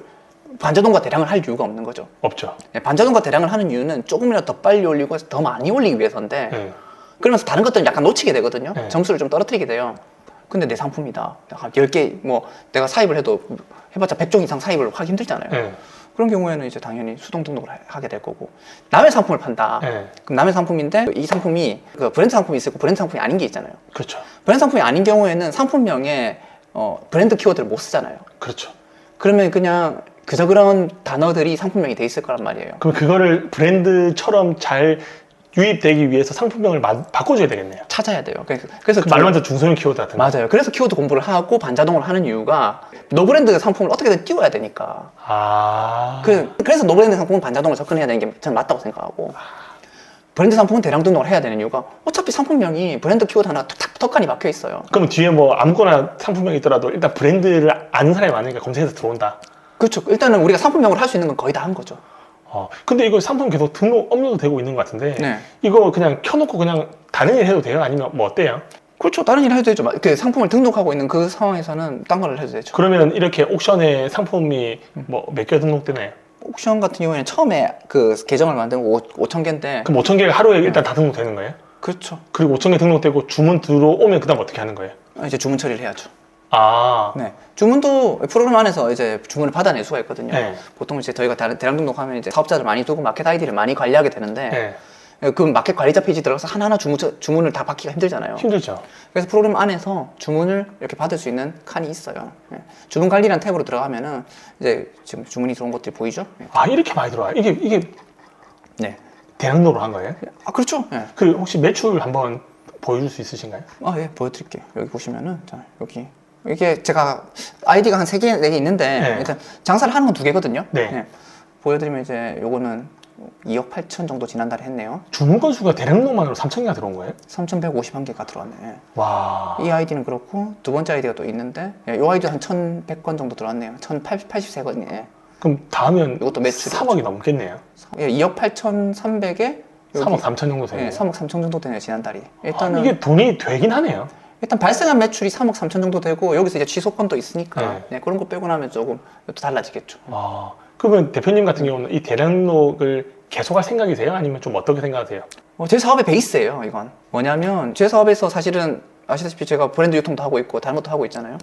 Speaker 2: 반자동과 대량을 할 이유가 없는 거죠.
Speaker 1: 없죠.
Speaker 2: 네, 반자동과 대량을 하는 이유는 조금이라도 더 빨리 올리고 더 많이 올리기 위해서인데 그러면서 다른 것들은 약간 놓치게 되거든요. 점수를 좀 떨어뜨리게 돼요. 근데 내 상품이다. 한 10개 뭐 내가 사입을 해도 해봤자 100종 이상 사입을 하기 힘들잖아요.
Speaker 1: 네.
Speaker 2: 그런 경우에는 이제 당연히 수동 등록을 하게 될 거고 남의 상품을 판다.
Speaker 1: 네.
Speaker 2: 그럼 남의 상품인데 이 상품이 그 브랜드 상품이 있고 브랜드 상품이 아닌 게 있잖아요.
Speaker 1: 그렇죠.
Speaker 2: 브랜드 상품이 아닌 경우에는 상품명에 브랜드 키워드를 못 쓰잖아요.
Speaker 1: 그렇죠.
Speaker 2: 그러면 그냥 그저 그런 단어들이 상품명이 돼 있을 거란 말이에요.
Speaker 1: 그럼 그거를 브랜드처럼 잘 유입되기 위해서 상품명을 바꿔줘야 되겠네요.
Speaker 2: 찾아야 돼요. 그래서
Speaker 1: 그 말로 하자 중소형 키워드 같은 거.
Speaker 2: 맞아요. 그래서 키워드 공부를 하고 반자동을 하는 이유가 노브랜드 상품을 어떻게든 띄워야 되니까.
Speaker 1: 아.
Speaker 2: 그래서 노브랜드 상품은 반자동을 접근해야 되는 게 저는 맞다고 생각하고 브랜드 상품은 대량 등록을 해야 되는 이유가 어차피 상품명이 브랜드 키워드 하나 턱간이 박혀 있어요.
Speaker 1: 그럼 뒤에 뭐 아무거나 상품명이 있더라도 일단 브랜드를 아는 사람이 많으니까 검색해서 들어온다.
Speaker 2: 그렇죠. 일단은 우리가 상품명을 할 수 있는 건 거의 다 한 거죠.
Speaker 1: 근데 이거 상품 계속 등록, 업로드 되고 있는 것 같은데
Speaker 2: 네.
Speaker 1: 이거 그냥 켜놓고 그냥 다른 일 해도 돼요? 아니면 뭐 어때요?
Speaker 2: 그렇죠. 다른 일 해도 되죠. 그 상품을 등록하고 있는 그 상황에서는 딴 걸 해도 되죠.
Speaker 1: 그러면 이렇게 옥션에 상품이 뭐 몇 개 등록되나요?
Speaker 2: 옥션 같은 경우에는 처음에 그 계정을 만든 거 5,000개인데
Speaker 1: 그럼 5,000개가 하루에 일단 다 등록되는 거예요?
Speaker 2: 그렇죠.
Speaker 1: 그리고 5,000개 등록되고 주문 들어오면 그 다음 어떻게 하는 거예요?
Speaker 2: 이제 주문 처리를 해야죠.
Speaker 1: 아,
Speaker 2: 네. 주문도 프로그램 안에서 이제 주문을 받아낼 수가 있거든요.
Speaker 1: 네.
Speaker 2: 보통 이제 저희가 대량 등록하면 이제 사업자를 많이 두고 마켓 아이디를 많이 관리하게 되는데
Speaker 1: 네.
Speaker 2: 그 마켓 관리자 페이지 들어가서 하나하나 주문을 다 받기가 힘들잖아요.
Speaker 1: 힘들죠.
Speaker 2: 그래서 프로그램 안에서 주문을 이렇게 받을 수 있는 칸이 있어요. 네. 주문 관리라는 탭으로 들어가면은 이제 지금 주문이 들어온 것들이 보이죠? 네.
Speaker 1: 아, 이렇게 많이 들어와요? 이게
Speaker 2: 네.
Speaker 1: 대량로로 한 거예요?
Speaker 2: 아, 그렇죠. 네.
Speaker 1: 그 혹시 매출 한번 보여줄 수 있으신가요?
Speaker 2: 아, 예, 보여드릴게요. 여기 보시면은, 자, 여기. 이게 제가 아이디가 한 3개, 4개 있는데,
Speaker 1: 네.
Speaker 2: 일단 장사를 하는 건 2개거든요.
Speaker 1: 네.
Speaker 2: 보여드리면 이제 요거는 2억 8천 정도 지난달에 했네요.
Speaker 1: 주문 건수가 대량로만으로 3,000개가 들어온 거예요?
Speaker 2: 3,151개가 들어왔네.
Speaker 1: 와.
Speaker 2: 이 아이디는 그렇고, 두 번째 아이디가 또 있는데, 이 아이디 한 1,100건 정도 들어왔네요. 1,083건이네.
Speaker 1: 그럼 다 하면
Speaker 2: 이것도 매출이
Speaker 1: 3억이 넘겠네요.
Speaker 2: 예, 2억 8,300에
Speaker 1: 3억 3천 정도 되네요.
Speaker 2: 예, 3억 3천 정도 되네요, 지난달이.
Speaker 1: 아,
Speaker 2: 일단은
Speaker 1: 이게 돈이 되긴 하네요.
Speaker 2: 일단 발생한 매출이 3억 3천 정도 되고 여기서 이제 취소권도 있으니까
Speaker 1: 네.
Speaker 2: 네, 그런 거 빼고 나면 조금 또 달라지겠죠.
Speaker 1: 와. 그러면 대표님 같은 경우는 이 대량록을 계속할 생각이세요? 아니면 좀 어떻게 생각하세요?
Speaker 2: 제 사업의 베이스예요, 이건. 뭐냐면 제 사업에서 사실은 아시다시피 제가 브랜드 유통도 하고 있고 다른 것도 하고 있잖아요.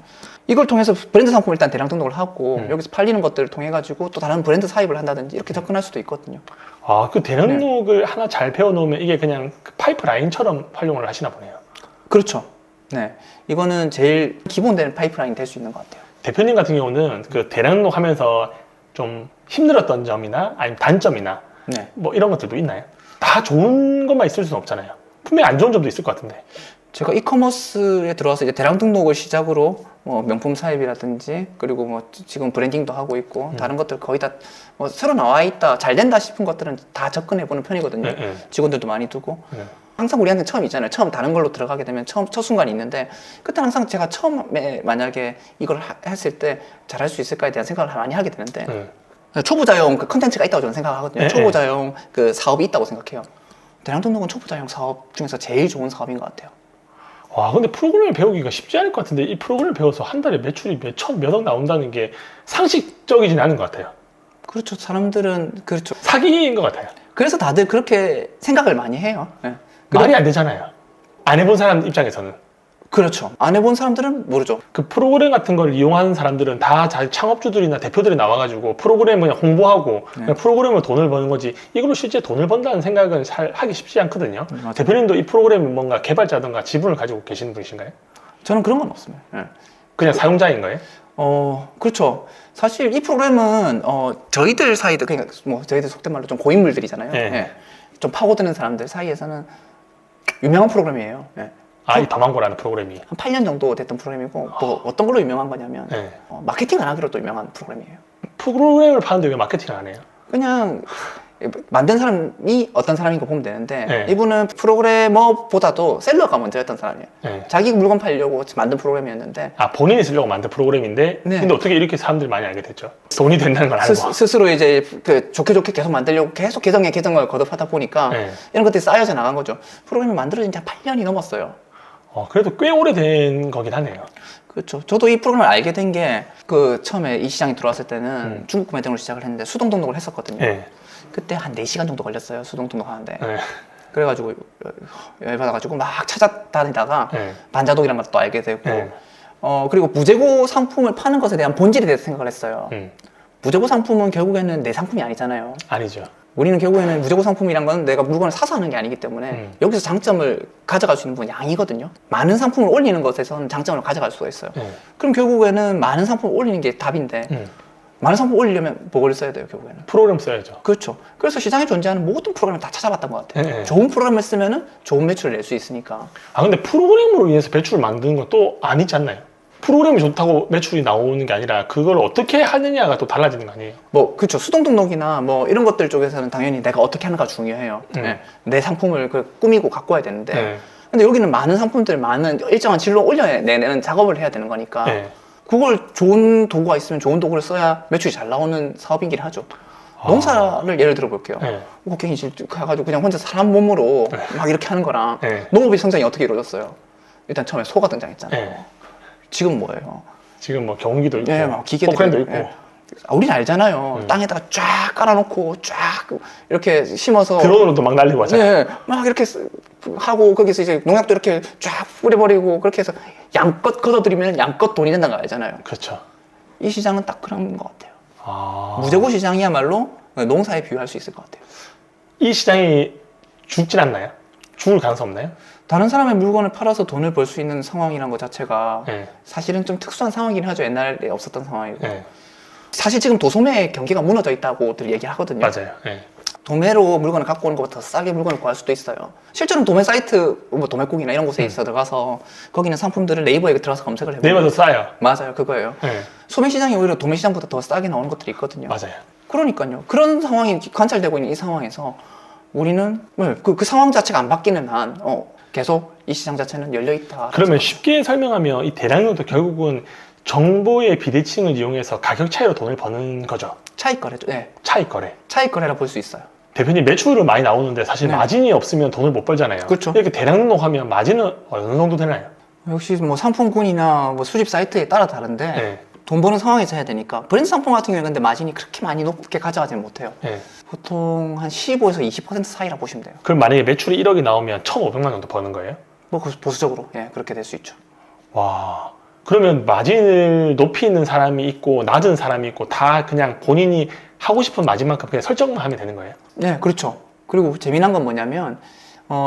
Speaker 2: 이걸 통해서 브랜드 상품을 일단 대량 등록을 하고 여기서 팔리는 것들을 통해 가지고 또 다른 브랜드 사입을 한다든지 이렇게 접근할 수도 있거든요.
Speaker 1: 아, 그 대량록을 하나 잘 배워놓으면 이게 그냥 그 파이프라인처럼 활용을 하시나 보네요.
Speaker 2: 그렇죠. 네, 이거는 제일 기본된 파이프라인 될 수 있는 것 같아요.
Speaker 1: 대표님 같은 경우는 그 대량록 하면서 좀 힘들었던 점이나 아니면 단점이나
Speaker 2: 네.
Speaker 1: 뭐 이런 것들도 있나요? 다 좋은 것만 있을 수는 없잖아요. 분명히 안 좋은 점도 있을 것 같은데.
Speaker 2: 제가 이커머스에 들어와서 이제 대량 등록을 시작으로 뭐 명품 사입이라든지 그리고 뭐 지금 브랜딩도 하고 있고 다른 것들 거의 다 뭐 새로 나와 있다 잘 된다 싶은 것들은 다 접근해 보는 편이거든요.
Speaker 1: 네.
Speaker 2: 직원들도 많이 두고
Speaker 1: 네.
Speaker 2: 항상 우리한테 처음 있잖아요. 처음 다른 걸로 들어가게 되면 첫 순간이 있는데 그때 항상 제가 처음에 만약에 이걸 했을 때 잘할 수 있을까에 대한 생각을 많이 하게 되는데 초보자용 그 컨텐츠가 있다고 저는 생각하거든요.
Speaker 1: 네.
Speaker 2: 초보자용 그 사업이 있다고 생각해요. 대량 등록은 초보자용 사업 중에서 제일 좋은 사업인 것 같아요.
Speaker 1: 와, 근데 프로그램을 배우기가 쉽지 않을 것 같은데 이 프로그램을 배워서 한 달에 매출이 몇억 나온다는 게 상식적이진 않은 것 같아요.
Speaker 2: 그렇죠. 사람들은 그렇죠.
Speaker 1: 사기인 것 같아요.
Speaker 2: 그래서 다들 그렇게 생각을 많이 해요. 네.
Speaker 1: 말이 안 되잖아요. 안 해본 사람 입장에서는.
Speaker 2: 그렇죠. 안 해본 사람들은 모르죠.
Speaker 1: 그 프로그램 같은 걸 이용하는 사람들은 다 창업주들이나 대표들이 나와가지고 프로그램을 그냥 홍보하고 그냥 프로그램으로 돈을 버는 거지 이걸로 실제 돈을 번다는 생각은 하기 쉽지 않거든요.
Speaker 2: 맞아요.
Speaker 1: 대표님도 이 프로그램 뭔가 개발자든가 지분을 가지고 계시는 분이신가요?
Speaker 2: 저는 그런 건 없습니다. 네.
Speaker 1: 그냥 사용자인 거예요?
Speaker 2: 그렇죠. 사실 이 프로그램은 저희들 사이들 그러니까 뭐 저희들 속된 말로 좀 고인물들이잖아요.
Speaker 1: 네.
Speaker 2: 네. 좀 파고드는 사람들 사이에서는 유명한 프로그램이에요. 네.
Speaker 1: 아, 이 더만고라는 프로그램이.
Speaker 2: 한 8년 정도 됐던 프로그램이고 뭐 어떤 걸로 유명한 거냐면
Speaker 1: 네.
Speaker 2: 마케팅 안 하기로 또 유명한 프로그램이에요.
Speaker 1: 프로그램을 파는데 왜 마케팅을 안 해요?
Speaker 2: 그냥 만든 사람이 어떤 사람인 거 보면 되는데
Speaker 1: 네.
Speaker 2: 이분은 프로그래머보다도 셀러가 먼저였던 사람이에요.
Speaker 1: 네.
Speaker 2: 자기 물건 팔려고 만든 프로그램이었는데
Speaker 1: 아, 본인이 쓰려고 만든 프로그램인데
Speaker 2: 네.
Speaker 1: 근데 어떻게 이렇게 사람들이 많이 알게 됐죠? 돈이 된다는 걸 알고.
Speaker 2: 스스로 이제 그 좋게 계속 만들려고 계속 개성을 거듭하다 보니까
Speaker 1: 네.
Speaker 2: 이런 것들이 쌓여져 나간 거죠. 프로그램이 만들어진 지 한 8년이 넘었어요.
Speaker 1: 그래도 꽤 오래된 거긴 하네요.
Speaker 2: 그렇죠. 저도 이 프로그램을 알게 된 게 그 처음에 이 시장에 들어왔을 때는 중국 구매 등록을 시작을 했는데 수동 등록을 했었거든요.
Speaker 1: 네.
Speaker 2: 그때 한 4시간 정도 걸렸어요. 수동 등록하는데.
Speaker 1: 네.
Speaker 2: 그래가지고 열받아가지고 막 찾아다니다가
Speaker 1: 네.
Speaker 2: 반자독이라는 것도 알게 되고
Speaker 1: 네.
Speaker 2: 그리고 무재고 상품을 파는 것에 대한 본질에 대해서 생각을 했어요. 무재고 상품은 결국에는 내 상품이 아니잖아요.
Speaker 1: 아니죠.
Speaker 2: 우리는 결국에는 무재고 상품이란 건 내가 물건을 사서 하는 게 아니기 때문에 여기서 장점을 가져갈 수 있는 부분이 양이거든요. 많은 상품을 올리는 것에서는 장점을 가져갈 수가 있어요. 그럼 결국에는 많은 상품을 올리는 게 답인데 많은 상품 올리려면 뭐를 써야 돼요, 결국에는?
Speaker 1: 프로그램 써야죠.
Speaker 2: 그렇죠. 그래서 시장에 존재하는 모든 프로그램을 다 찾아봤던 것 같아요.
Speaker 1: 네.
Speaker 2: 좋은 프로그램을 쓰면은 좋은 매출을 낼 수 있으니까.
Speaker 1: 아 근데 프로그램으로 인해서 매출을 만드는 건 또 아니지 않나요? 프로그램이 좋다고 매출이 나오는 게 아니라 그걸 어떻게 하느냐가 또 달라지는 거 아니에요?
Speaker 2: 뭐 그렇죠. 수동 등록이나 뭐 이런 것들 쪽에서는 당연히 내가 어떻게 하는가 중요해요. 네. 내 상품을 꾸미고 갖고 와야 되는데
Speaker 1: 네.
Speaker 2: 근데 여기는 많은 상품들, 많은 일정한 질로 올려내는 작업을 해야 되는 거니까
Speaker 1: 네.
Speaker 2: 그걸 좋은 도구가 있으면 좋은 도구를 써야 매출이 잘 나오는 사업이긴 하죠. 농사를 예를 들어 볼게요.
Speaker 1: 네.
Speaker 2: 곡괭이 가가지고 그냥 혼자 사람 몸으로 막 이렇게 하는 거랑
Speaker 1: 네.
Speaker 2: 농업의 성장이 어떻게 이루어졌어요? 일단 처음에 소가 등장했잖아요.
Speaker 1: 네.
Speaker 2: 지금 뭐예요?
Speaker 1: 지금 뭐 경기도 있고,
Speaker 2: 예, 막 기계도
Speaker 1: 포크레인도 있고.
Speaker 2: 우리는 알잖아요. 땅에다가 쫙 깔아놓고 쫙 이렇게 심어서
Speaker 1: 드론으로도 막 날리고 하잖아요.
Speaker 2: 네, 막 이렇게 하고 거기서 이제 농약도 이렇게 쫙 뿌려버리고 그렇게 해서 양껏 걷어들이면 양껏 돈이 된다는 거 알잖아요.
Speaker 1: 그렇죠.
Speaker 2: 이 시장은 딱 그런 것 같아요.
Speaker 1: 아...
Speaker 2: 무재고 시장이야말로 농사에 비유할 수 있을 것 같아요.
Speaker 1: 이 시장이 죽진 않나요? 죽을 가능성 없나요?
Speaker 2: 다른 사람의 물건을 팔아서 돈을 벌 수 있는 상황이란 것 자체가
Speaker 1: 네.
Speaker 2: 사실은 좀 특수한 상황이긴 하죠. 옛날에 없었던 상황이고.
Speaker 1: 네.
Speaker 2: 사실 지금 도소매 경기가 무너져 있다고들 얘기하거든요.
Speaker 1: 맞아요. 네.
Speaker 2: 도매로 물건을 갖고 오는 것보다 더 싸게 물건을 구할 수도 있어요. 실제로는 도매 사이트, 뭐 도매국이나 이런 곳에 있어 들어가서 거기는 상품들을 네이버에 들어가서 검색을 해보면
Speaker 1: 네이버도 싸요.
Speaker 2: 맞아요, 그거예요.
Speaker 1: 네.
Speaker 2: 소매 시장이 오히려 도매 시장보다 더 싸게 나오는 것들이 있거든요.
Speaker 1: 맞아요.
Speaker 2: 그러니까요. 그런 상황이 관찰되고 있는 이 상황에서 우리는 그 상황 자체가 안 바뀌는 한 계속 이 시장 자체는 열려 있다.
Speaker 1: 그러면 쉽게 설명하면 이 대량로도 결국은 정보의 비대칭을 이용해서 가격 차이로 돈을 버는 거죠.
Speaker 2: 차익 거래죠. 네.
Speaker 1: 차익 거래.
Speaker 2: 차익 거래라 볼 수 있어요.
Speaker 1: 대표님 매출은 많이 나오는데 사실
Speaker 2: 네.
Speaker 1: 마진이 없으면 돈을 못 벌잖아요.
Speaker 2: 그렇죠.
Speaker 1: 이렇게 대량로 하면 마진은 어느 정도 되나요?
Speaker 2: 역시 뭐 상품군이나 뭐 수집 사이트에 따라 다른데
Speaker 1: 네.
Speaker 2: 돈 버는 상황에서 해야 되니까 브랜드 상품 같은 경우에는 근데 마진이 그렇게 많이 높게 가져가지는 못해요.
Speaker 1: 네.
Speaker 2: 보통 한 15에서 20% 사이라 보시면 돼요.
Speaker 1: 그럼 만약에 매출이 1억이 나오면 1,500만 정도 버는 거예요?
Speaker 2: 뭐 보수적으로 그렇게 될 수 있죠.
Speaker 1: 와. 그러면 마진을 높이는 사람이 있고 낮은 사람이 있고 다 그냥 본인이 하고 싶은 마진만큼 그냥 설정만 하면 되는 거예요?
Speaker 2: 네, 그렇죠. 그리고 재미난 건 뭐냐면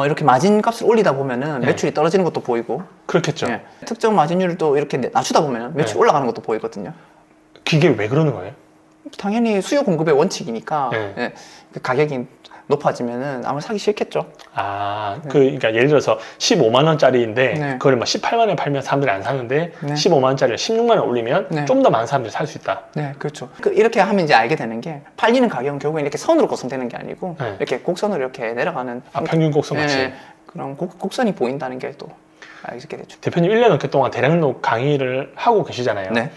Speaker 2: 이렇게 마진 값을 올리다 보면은
Speaker 1: 네.
Speaker 2: 매출이 떨어지는 것도 보이고
Speaker 1: 그렇겠죠.
Speaker 2: 특정 마진율을 또 이렇게 낮추다 보면 매출이
Speaker 1: 네.
Speaker 2: 올라가는 것도 보이거든요.
Speaker 1: 그게 왜 그러는 거예요?
Speaker 2: 당연히 수요 공급의 원칙이니까
Speaker 1: 네.
Speaker 2: 그 가격이 높아지면은 아무리 사기 싫겠죠.
Speaker 1: 아, 그러니까 예를 들어서 15만 원짜리인데
Speaker 2: 네.
Speaker 1: 그걸 막 18만 원에 팔면 사람들이 안 사는데
Speaker 2: 네.
Speaker 1: 15만 원짜리를 16만 원 올리면
Speaker 2: 네.
Speaker 1: 좀 더 많은 사람들이 살 수 있다.
Speaker 2: 네, 그렇죠. 이렇게 하면 이제 알게 되는 게 팔리는 가격은 결국엔 이렇게 선으로 고정되는 게 아니고
Speaker 1: 네.
Speaker 2: 이렇게 곡선으로 이렇게 내려가는
Speaker 1: 평균 곡선 같이.
Speaker 2: 그런 곡선이 보인다는 게 또 알게 되죠.
Speaker 1: 대표님 1년 넘게 동안 대량로 강의를 하고 계시잖아요.
Speaker 2: 네.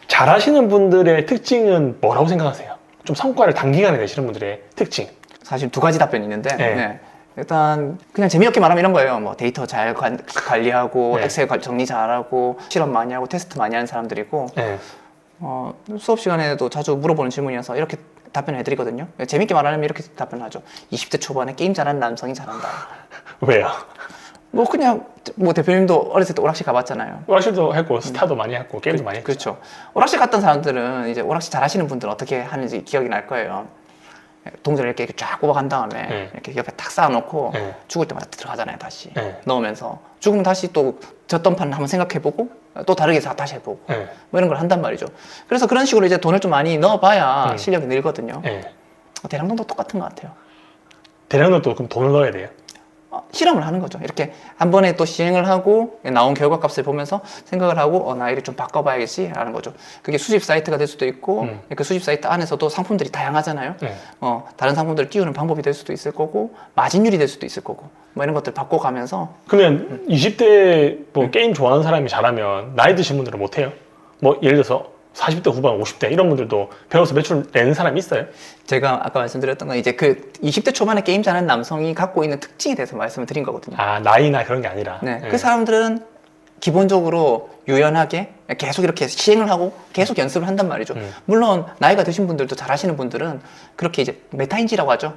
Speaker 1: 잘하시는 분들의 특징은 뭐라고 생각하세요? 좀 성과를 단기간에 내시는 분들의 특징.
Speaker 2: 사실 두 가지 답변이 있는데
Speaker 1: 네.
Speaker 2: 일단 그냥 재미없게 말하면 이런 거예요. 뭐 데이터 잘 관리하고
Speaker 1: 네.
Speaker 2: 엑셀 정리 잘하고 실험 많이 하고 테스트 많이 하는 사람들이고
Speaker 1: 네.
Speaker 2: 수업 시간에도 자주 물어보는 질문이어서 이렇게 답변을 해드리거든요. 재밌게 말하면 이렇게 답변을 하죠. 20대 초반에 게임 잘하는 남성이 잘한다.
Speaker 1: 왜요?
Speaker 2: 뭐 그냥 뭐 대표님도 어렸을 때 오락실 가봤잖아요.
Speaker 1: 오락실도 했고 스타도 많이 했고 게임도 많이 했죠.
Speaker 2: 그렇죠. 오락실 갔던 사람들은 이제 오락실 잘하시는 분들은 어떻게 하는지 기억이 날 거예요. 동전을 이렇게 쫙 꼽아간 다음에
Speaker 1: 네.
Speaker 2: 이렇게 옆에 탁 쌓아놓고
Speaker 1: 네.
Speaker 2: 죽을 때마다 들어가잖아요. 다시
Speaker 1: 네.
Speaker 2: 넣으면서 죽으면 다시 또 졌던 판을 한번 생각해보고 또 다르게 다시 해보고
Speaker 1: 네.
Speaker 2: 뭐 이런 걸 한단 말이죠. 그래서 그런 식으로 이제 돈을 좀 많이 넣어봐야 실력이 늘거든요.
Speaker 1: 네.
Speaker 2: 대량동도 똑같은 것 같아요.
Speaker 1: 대량로도 그럼 돈을 넣어야 돼요?
Speaker 2: 실험을 하는 거죠. 이렇게 한 번에 또 시행을 하고 나온 결과값을 보면서 생각을 하고 나 이를 좀 바꿔봐야겠지 라는 거죠. 그게 수집 사이트가 될 수도 있고 그 수집 사이트 안에서도 상품들이 다양하잖아요.
Speaker 1: 네.
Speaker 2: 다른 상품들을 띄우는 방법이 될 수도 있을 거고 마진율이 될 수도 있을 거고 뭐 이런 것들 바꿔가면서
Speaker 1: 그러면 20대 뭐 게임 좋아하는 사람이 잘하면 나이 드신 분들은 못해요? 뭐 예를 들어서 40대 후반, 50대 이런 분들도 배워서 매출 내는 사람이 있어요?
Speaker 2: 제가 아까 말씀드렸던 건 이제 그 20대 초반에 게임 잘하는 남성이 갖고 있는 특징에 대해서 말씀을 드린 거거든요.
Speaker 1: 아, 나이나 그런 게 아니라.
Speaker 2: 네. 그 사람들은 기본적으로 유연하게 계속 이렇게 시행을 하고 계속 연습을 한단 말이죠. 물론 나이가 드신 분들도 잘하시는 분들은 그렇게 이제 메타인지라고 하죠.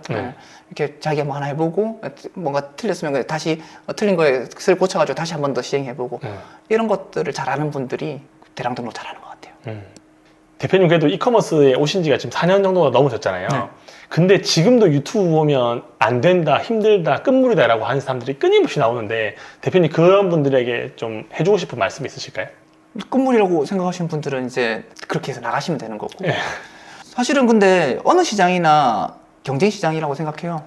Speaker 2: 이렇게 자기가 뭐 하나 해보고 뭔가 틀렸으면 다시 틀린 거에 을 고쳐가지고 다시 한 번 더 시행해보고 이런 것들을 잘하는 분들이 대량 등록 잘하는 것 같아요.
Speaker 1: 대표님 그래도 이커머스에 오신 지가 지금 4년 정도가 넘으셨잖아요.
Speaker 2: 네.
Speaker 1: 근데 지금도 유튜브 보면 안 된다, 힘들다, 끝물이다 라고 하는 사람들이 끊임없이 나오는데 대표님 그런 분들에게 좀 해주고 싶은 말씀 있으실까요?
Speaker 2: 끝물이라고 생각하시는 분들은 이제 그렇게 해서 나가시면 되는 거고.
Speaker 1: 네.
Speaker 2: 사실은 근데 어느 시장이나 경쟁 시장이라고 생각해요.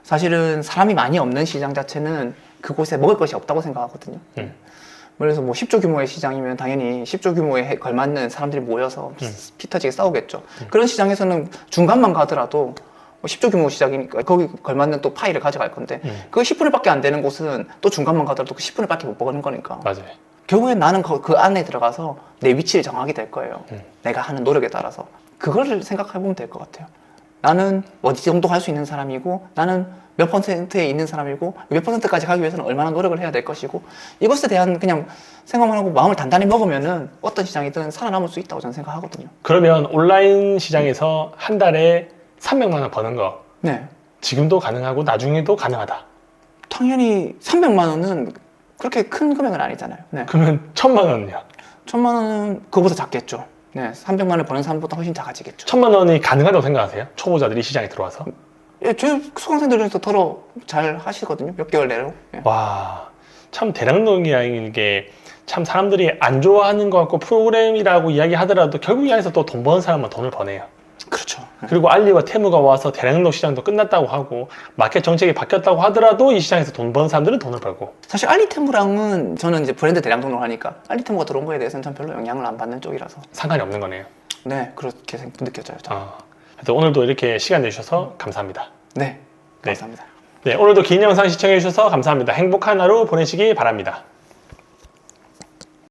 Speaker 2: 사실은 사람이 많이 없는 시장 자체는 그곳에 먹을 것이 없다고 생각하거든요. 그래서 뭐 10조 규모의 시장이면 당연히 10조 규모에 걸맞는 사람들이 모여서 피 터지게 싸우겠죠. 그런 시장에서는 중간만 가더라도 10조 규모 시장이니까 거기 걸맞는 또 파이를 가져갈 건데 그 10분의 1밖에 안 되는 곳은 또 중간만 가더라도 그 10분의 1밖에 못 먹는 거니까.
Speaker 1: 맞아요.
Speaker 2: 결국엔 나는 그 안에 들어가서 내 위치를 정하게 될 거예요. 내가 하는 노력에 따라서. 그거를 생각해보면 될 것 같아요. 나는 어디 정도 할 수 있는 사람이고 나는 몇 퍼센트에 있는 사람이고 몇 퍼센트까지 가기 위해서는 얼마나 노력을 해야 될 것이고 이것에 대한 그냥 생각만 하고 마음을 단단히 먹으면은 어떤 시장이든 살아남을 수 있다고 저는 생각하거든요.
Speaker 1: 그러면 온라인 시장에서 한 달에 300만 원 버는 거
Speaker 2: 네.
Speaker 1: 지금도 가능하고 나중에도 가능하다.
Speaker 2: 당연히 300만 원은 그렇게 큰 금액은 아니잖아요. 네.
Speaker 1: 그러면 1000만 원은요?
Speaker 2: 1000만 원은 그거보다 작겠죠. 네. 300만 원을 버는 사람보다 훨씬 작아지겠죠.
Speaker 1: 1000만 원이 가능하다고 생각하세요? 초보자들이 시장에 들어와서?
Speaker 2: 예, 제 수강생들 중에서 더러 잘 하시거든요. 몇 개월 내로. 예.
Speaker 1: 와, 참 대량농이라는 게 참 사람들이 안 좋아하는 것 같고 프로그램이라고 이야기하더라도 결국 이 안에서 또 돈 버는 사람은 돈을 버네요.
Speaker 2: 그렇죠.
Speaker 1: 그리고 알리와 테무가 와서 대량농 시장도 끝났다고 하고 마켓 정책이 바뀌었다고 하더라도 이 시장에서 돈 버는 사람들은 돈을 벌고.
Speaker 2: 사실 알리테무랑은 저는 이제 브랜드 대량 등록을 하니까 알리테무가 들어온 거에 대해서는 전 별로 영향을 안 받는 쪽이라서
Speaker 1: 상관이 없는 거네요.
Speaker 2: 네, 그렇게 느껴져요. 저는.
Speaker 1: 그래서 오늘도 이렇게 시간 내주셔서 감사합니다.
Speaker 2: 네, 감사합니다.
Speaker 1: 네, 오늘도 긴 영상 시청해주셔서 감사합니다. 행복한 하루 보내시기 바랍니다.